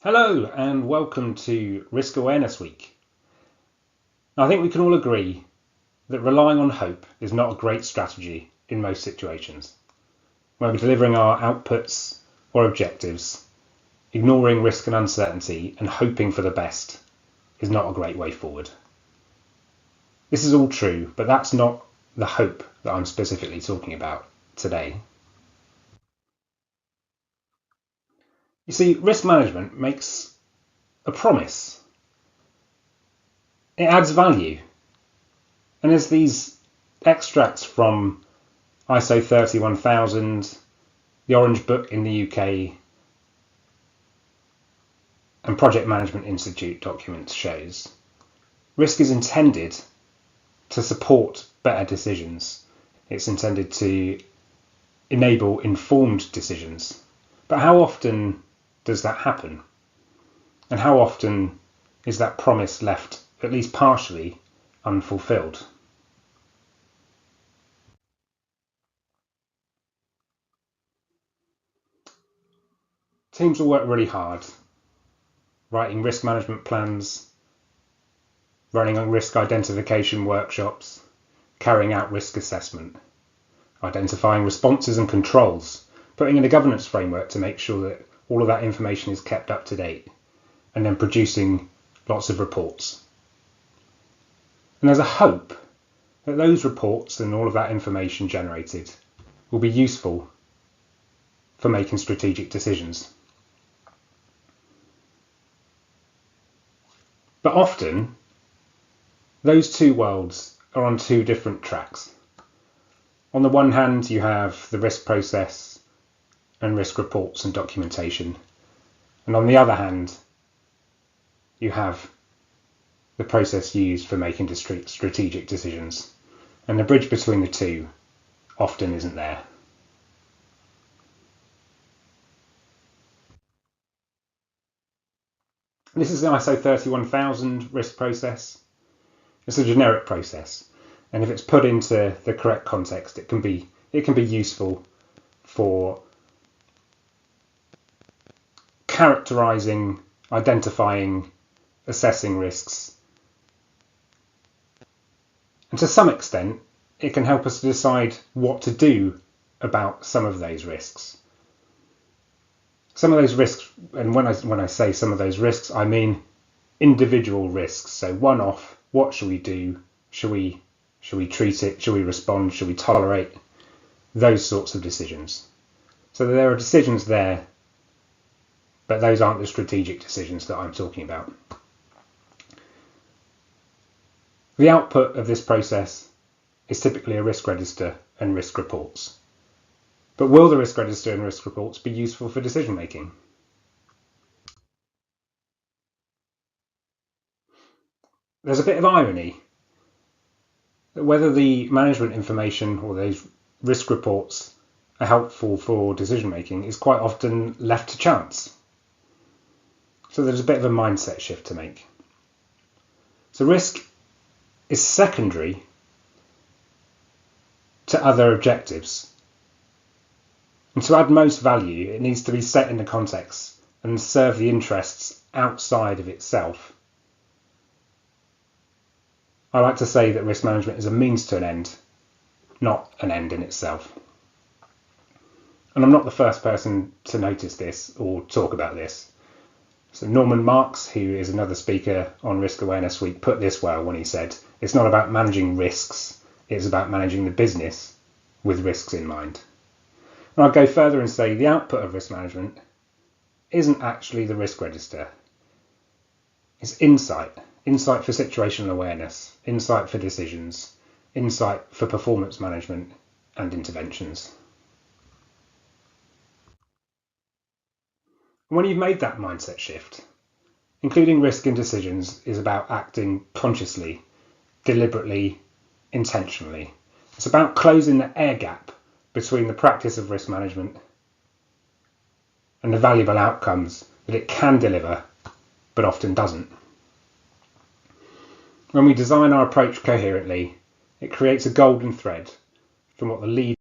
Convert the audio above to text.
Hello and welcome to Risk Awareness Week. I think we can all agree that relying on hope is not a great strategy in most situations. When we're delivering our outputs or objectives, ignoring risk and uncertainty and hoping for the best is not a great way forward. This is all true, but that's not the hope that I'm specifically talking about today. You see, risk management makes a promise. It adds value. And there's these extracts from ISO 31000, the Orange Book in the UK, and Project Management Institute documents shows. Risk is intended to support better decisions. It's intended to enable informed decisions. But how often does that happen? And how often is that promise left, at least partially, unfulfilled? Teams will work really hard, writing risk management plans, running on risk identification workshops, carrying out risk assessment, identifying responses and controls, putting in a governance framework to make sure that all of that information is kept up to date, and then producing lots of reports. And there's a hope that those reports and all of that information generated will be useful for making strategic decisions. But often, those two worlds are on two different tracks. On the one hand, you have the risk process and risk reports and documentation. And on the other hand, you have the process used for making strategic decisions. And the bridge between the two often isn't there. This is the ISO 31000 risk process. It's a generic process, and if it's put into the correct context, it can be useful for characterizing, identifying, assessing risks. And to some extent, it can help us to decide what to do about some of those risks. Some of those risks, and when I say some of those risks, I mean individual risks. So one-off, what should we do? Should we treat it? Should we respond? Should we tolerate? Those sorts of decisions. So there are decisions there, but those aren't the strategic decisions that I'm talking about. The output of this process is typically a risk register and risk reports. But will the risk register and risk reports be useful for decision making? There's a bit of irony that whether the management information or those risk reports are helpful for decision making is quite often left to chance. So there's a bit of a mindset shift to make. So risk is secondary to other objectives. And to add most value, it needs to be set in the context and serve the interests outside of itself. I like to say that risk management is a means to an end, not an end in itself. And I'm not the first person to notice this or talk about this. So Norman Marks, who is another speaker on Risk Awareness Week, put this well when he said, "It's not about managing risks, it's about managing the business with risks in mind." And I'll go further and say the output of risk management isn't actually the risk register. It's insight for situational awareness, insight for decisions, insight for performance management and interventions. When you've made that mindset shift, including risk in decisions is about acting consciously, deliberately, intentionally. It's about closing the air gap between the practice of risk management and the valuable outcomes that it can deliver, but often doesn't. When we design our approach coherently, it creates a golden thread from what the lead